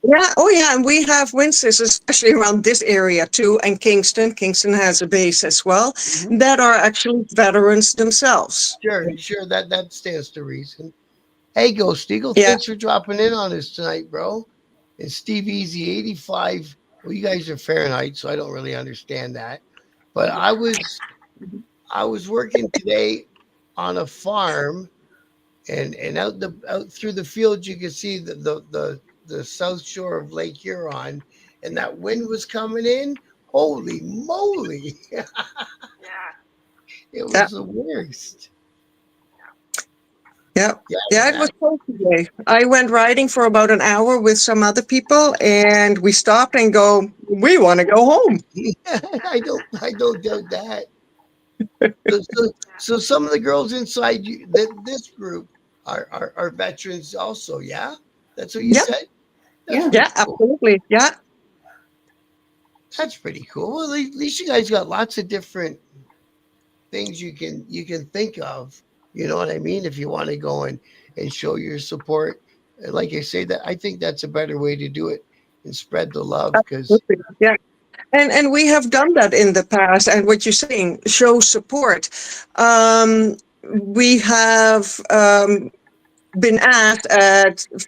Yeah. Oh, yeah. And we have Wind Sisters, especially around this area too, and Kingston. Kingston has a base as well, that are actually veterans themselves. Sure. That stands to reason. Hey, Ghost Eagle, Yeah. thanks for dropping in on us tonight, bro. And Steve Easy 85. Well, you guys are Fahrenheit, so I don't really understand that. But I was working today on a farm, and out through the field you could see the south shore of Lake Huron, and that wind was coming in. Holy moly! Yeah. It was the worst. Yeah. It was cold today. I went riding for about an hour with some other people, and we stopped and go, we want to go home. I don't doubt that. So some of the girls inside this group are veterans also, yeah? That's what you said? That's Yeah. pretty cool. Absolutely. Yeah. That's pretty cool. Well, at least you guys got lots of different things you can think of. You know what I mean? If you want to go and show your support. And like I say, that I think that's a better way to do it and spread the love, because Yeah. And we have done that in the past. And what you're saying, show support. We have been asked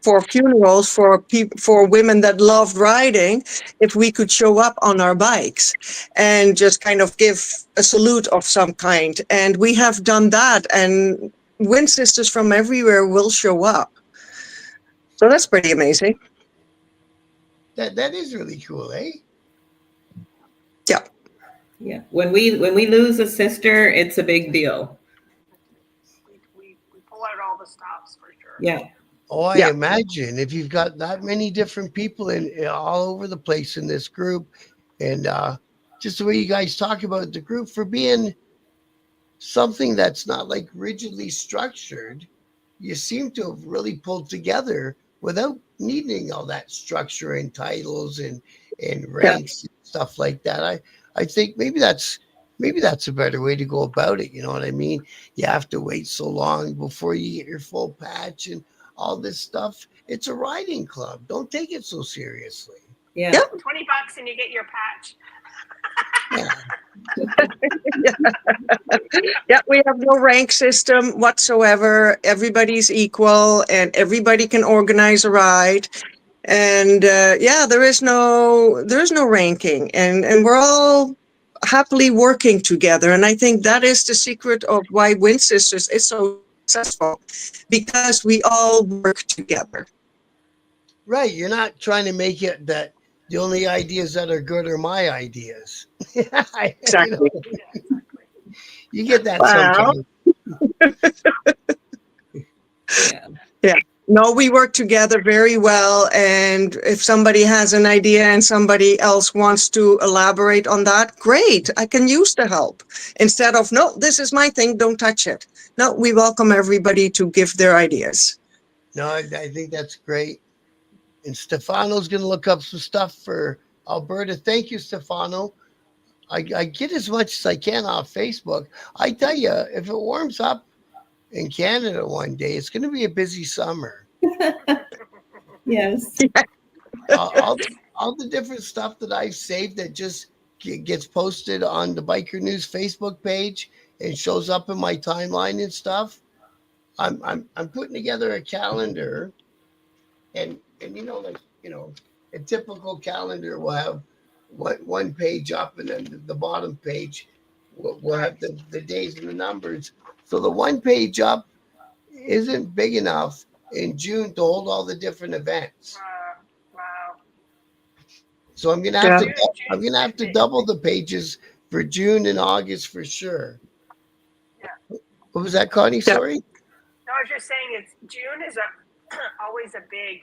for funerals for women that loved riding, if we could show up on our bikes and just kind of give a salute of some kind. And we have done that, and Wind Sisters from everywhere will show up. So that's pretty amazing. that is really cool, eh? Yeah. Yeah. When we lose a sister, it's a big deal. We pull out all the stops for sure. Yeah. Oh, I Yeah. imagine if you've got that many different people in all over the place in this group, and just the way you guys talk about the group for being something that's not like rigidly structured, you seem to have really pulled together without needing all that structure and titles and ranks and stuff like that. I think maybe that's a better way to go about it. You know what I mean? You have to wait so long before you get your full patch and all this stuff. It's a riding club. Don't take it so seriously. Yeah. Yep. $20 and you get your patch. Yeah, we have no rank system whatsoever. Everybody's equal, and everybody can organize a ride. And there is no ranking, and we're all happily working together. And I think that is the secret of why Wind Sisters is so successful, because we all work together. Right. You're not trying to make it that the only ideas that are good are my ideas. Exactly. You get that Wow. sometimes. Yeah. Yeah. No, we work together very well. And if somebody has an idea and somebody else wants to elaborate on that, great. I can use the help instead of, no, this is my thing, don't touch it. No, we welcome everybody to give their ideas. No, I think that's great. And Stefano's going to look up some stuff for Alberta. Thank you, Stefano. I get as much as I can off Facebook. I tell you, if it warms up in Canada one day, it's going to be a busy summer. Yes. All the different stuff that I've saved that just gets posted on the Biker News Facebook page and shows up in my timeline and stuff. I'm putting together a calendar, and a typical calendar will have one page up, and then the bottom page will have the days and the numbers. So the one page up isn't big enough in June to hold all the different events. Wow. So I'm gonna have to double the pages for June and August for sure. Yeah. What was that, Connie? Sorry. No, I was just saying June is always a big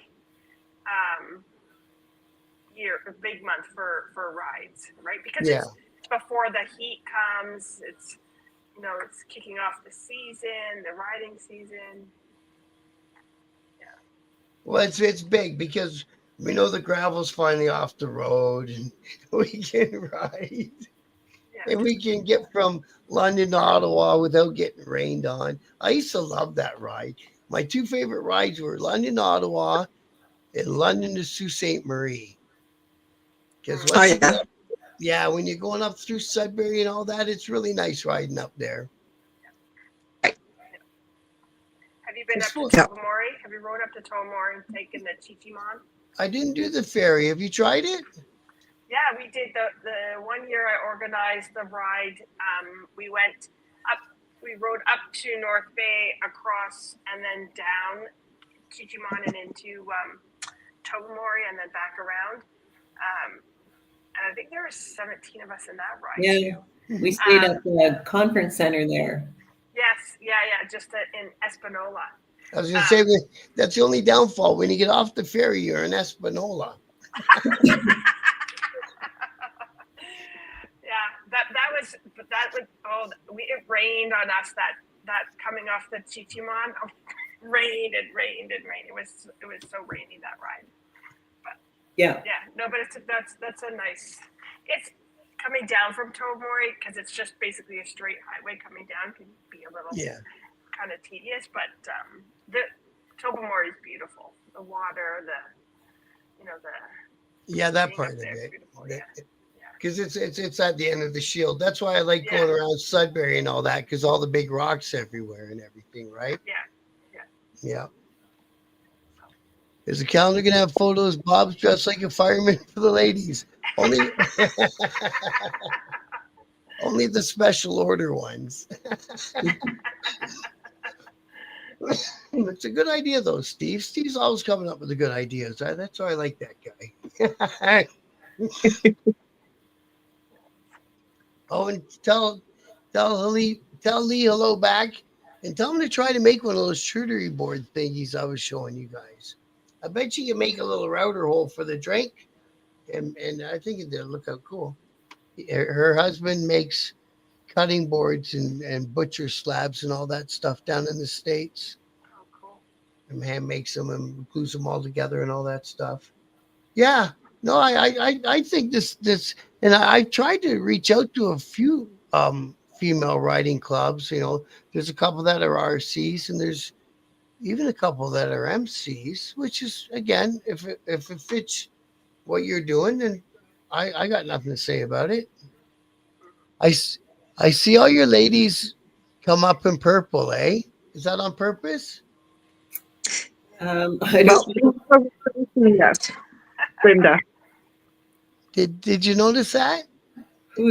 a big month for rides, right? Because it's before the heat comes. It's it's kicking off the season, the riding season. Yeah. Well, it's big because we know the gravel's finally off the road, and we can ride, and we can get from London to Ottawa without getting rained on. I used to love that ride. My two favorite rides were London to Ottawa and London to Sault Ste. Marie. Because when you're going up through Sudbury and all that, it's really nice riding up there. Have you been up to Tobermory? Have you rode up to Tobermory and taken the Chichimon? I didn't do the ferry. Have you tried it? Yeah, we did the 1 year I organized the ride. We went up, we rode up to North Bay, across, and then down Chichimon and into Tobermory, and then back around. And I think there were 17 of us in that ride. Yeah, we stayed at the conference center there. Yes, yeah, just in Espanola. I was going to say, that's the only downfall. When you get off the ferry, you're in Espanola. It rained on us that coming off the Chichimon. Rained. It was so rainy, that ride. But that's a nice. It's coming down from Tobermory, because it's just basically a straight highway. Coming down can be a little kind of tedious, but the Tobermory is beautiful. The water, that part of it. Because it's at the end of the shield. That's why I like going around Sudbury and all that, because all the big rocks everywhere and everything, right? Yeah. Is the calendar going to have photos? Bob's dressed like a fireman for the ladies. Only the special order ones. It's a good idea, though, Steve. Steve's always coming up with the good ideas. That's why I like that guy. Oh, and tell Lee hello back, and tell him to try to make one of those charcuterie board thingies I was showing you guys. I bet you can make a little router hole for the drink, and I think it'll look out cool. Her husband makes cutting boards and butcher slabs and all that stuff down in the States. Oh, cool. And hand makes them and glues them all together and all that stuff. Yeah. No, I think this, and I tried to reach out to a few female riding clubs. There's a couple that are RCs, and there's even a couple that are MCs, which is, again, if it fits what you're doing, then I got nothing to say about it. I see all your ladies come up in purple, eh? Is that on purpose? I don't know. Yes, Brenda. Did you notice that? I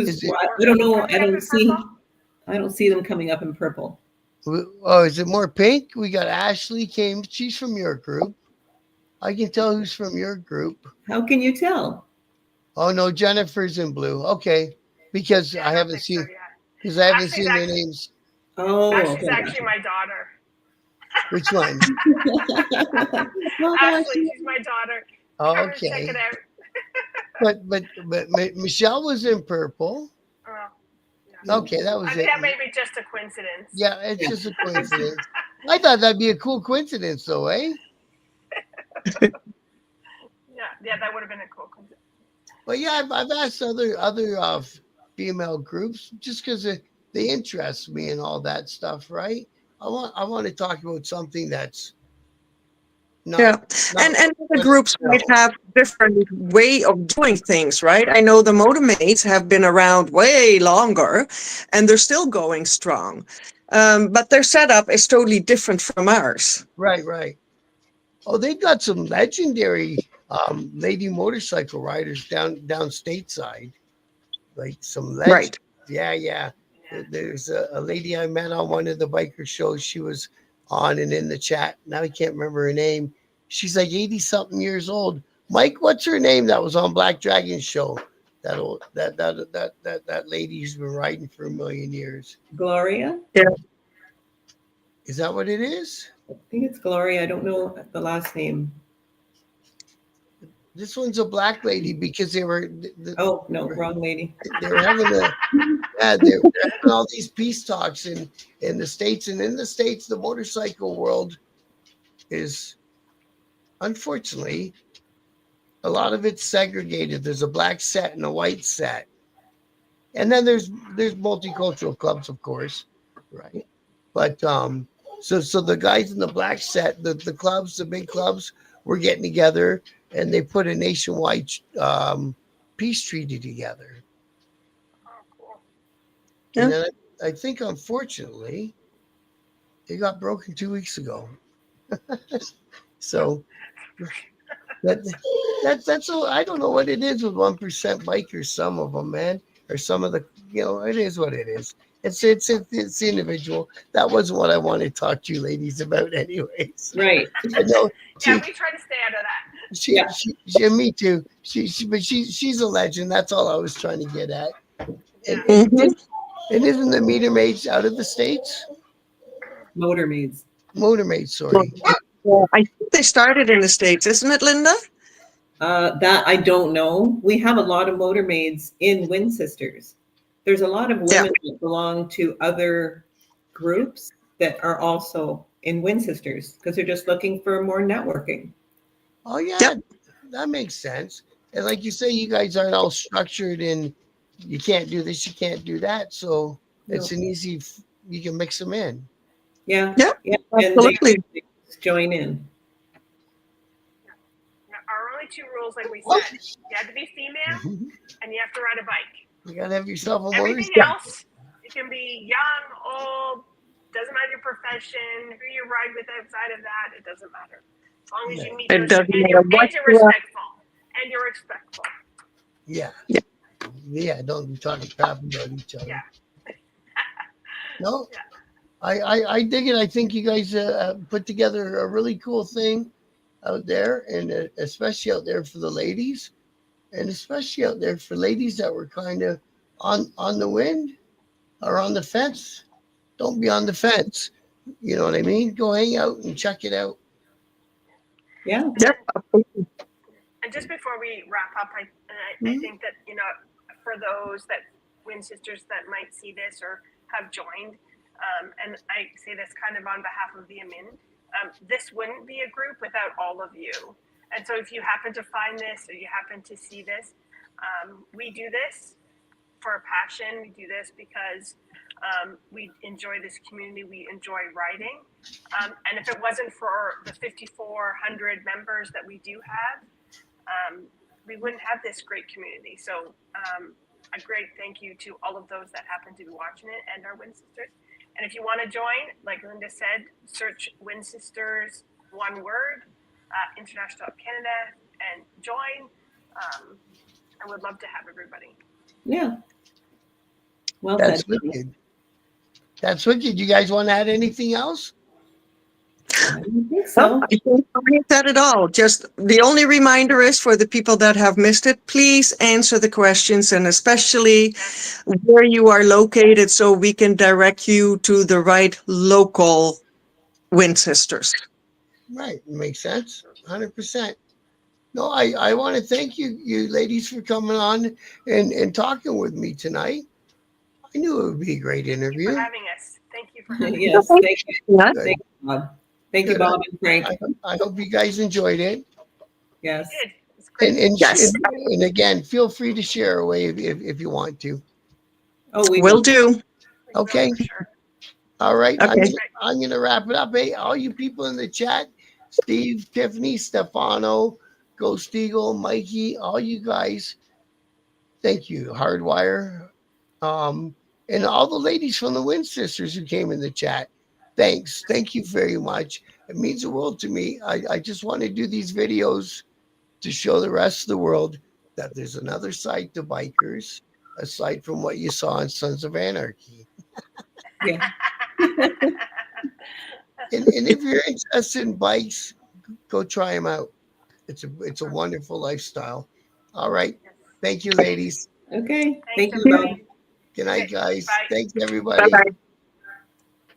don't know. I don't see them coming up in purple. Oh, is it more pink? We got Ashley came. She's from your group. I can tell who's from your group. How can you tell? Oh no, Jennifer's in blue. Okay, because I haven't seen their names. Oh, She's actually my daughter. Which one? Ashley, she's my daughter. Oh, Come and check okay. it out. But Michelle was in purple. Oh, yeah. Okay, that was I mean, it. that may be just a coincidence. Yeah, it's just a coincidence. I thought that'd be a cool coincidence, though, eh? Yeah, that would have been a cool coincidence. But yeah, I've asked other female groups just because they interest me and all that stuff, right? I want to talk about something that's not, Yeah, not and the groups might have different way of doing things, right? I know the Motormaids have been around way longer, and they're still going strong, but their setup is totally different from ours. right. Oh, they got some legendary lady motorcycle riders down stateside, like some legend. Right. Yeah. There's a lady I met on one of the biker shows. She was on and in the chat. Now I can't remember her name. She's like 80 something years old. Mike, what's her name that was on Black Dragon's show? That lady who's been riding for a million years. Gloria? Yeah. Is that what it is? I think it's Gloria. I don't know the last name. This one's a black lady because they were. Oh, no, wrong lady. They were having they're having all these peace talks in the States, and in the States, the motorcycle world is, unfortunately, a lot of it's segregated. There's a black set and a white set, and then there's multicultural clubs, of course, right? But so the guys in the black set, the clubs, the big clubs, were getting together, and they put a nationwide peace treaty together. Oh, cool. And then I think, unfortunately, it got broken 2 weeks ago. So that's all. I don't know what it is with 1% bikers. Some of them, man, or some of the, it is what it is. It's individual. That wasn't what I wanted to talk to you ladies about, anyways. Right. I know. Yeah, we try to stay out of that. She, me too. But she's a legend. That's all I was trying to get at. And isn't the meter maids out of the States? Motormaids. Motormaids, sorry. I think they started in the States, isn't it, Linda? That I don't know. We have a lot of Motormaids in Wind Sisters. There's a lot of women that belong to other groups that are also in Wind Sisters because they're just looking for more networking. Oh yeah, that makes sense. And like you say, you guys aren't all structured in. You can't do this, you can't do that. So it's an easy. You can mix them in. Yeah. Absolutely. And they join in. Our only two rules, like we said, you have to be female and you have to ride a bike. You gotta have yourself a Everything motorcycle. else, you can be young, old, doesn't matter your profession, who you ride with outside of that, it doesn't matter. As long as you meet It those, doesn't and matter you're what you are. respectful. And you're respectful. Yeah. Don't be talking crap about each other. Yeah. No. Yeah. I dig it. I think you guys put together a really cool thing out there, and especially out there for the ladies, and especially out there for ladies that were kind of on the wind or on the fence. Don't be on the fence. You know what I mean? Go hang out and check it out. Yeah. And just before we wrap up, I think that, for those that Wind Sisters that might see this or have joined, and I say this kind of on behalf of the Amin, this wouldn't be a group without all of you. And so if you happen to find this or you happen to see this, we do this for a passion. We do this because we enjoy this community. We enjoy riding. And if it wasn't for the 5,400 members that we do have, we wouldn't have this great community. So a great thank you to all of those that happen to be watching it and our Wind Sisters. And if you want to join, like Linda said, search Wind Sisters, one word, International Canada, and join. I would love to have everybody. Yeah. Well That's said. wicked. That's wicked. You guys want to add anything else? I don't think so. I think I said it all. Just the only reminder is for the people that have missed it, please answer the questions, and especially where you are located so we can direct you to the right local Wind Sisters. Right. Makes sense. 100%. No, I want to thank you ladies for coming on and talking with me tonight. I knew it would be a great Thank you for interview. having us. Thank you for having us. Yes, thank you. Yeah. Good. Thank you, Bob. Thank you, Good. Bob and Frank. I hope you guys enjoyed it. Yes. We did. It's great. Yes. And again, feel free to share away if you want to. Oh, we Will will. do. We will Okay. for sure. All right. Okay. I'm gonna wrap it up. Hey, all you people in the chat, Steve, Tiffany, Stefano, Ghost Eagle, Mikey, all you guys, thank you. Hardwire. And all the ladies from the Wind Sisters who came in the chat. Thanks. Thank you very much. It means the world to me. I just want to do these videos to show the rest of the world that there's another side to bikers aside from what you saw in Sons of Anarchy. Yeah. And if you're interested in bikes, go try them out. It's a wonderful lifestyle. All right. Yes. Thank you, ladies. Okay. Thanks, Thank you, Bob. everybody. Good night, Okay, guys. bye. Thanks, Bye everybody. bye.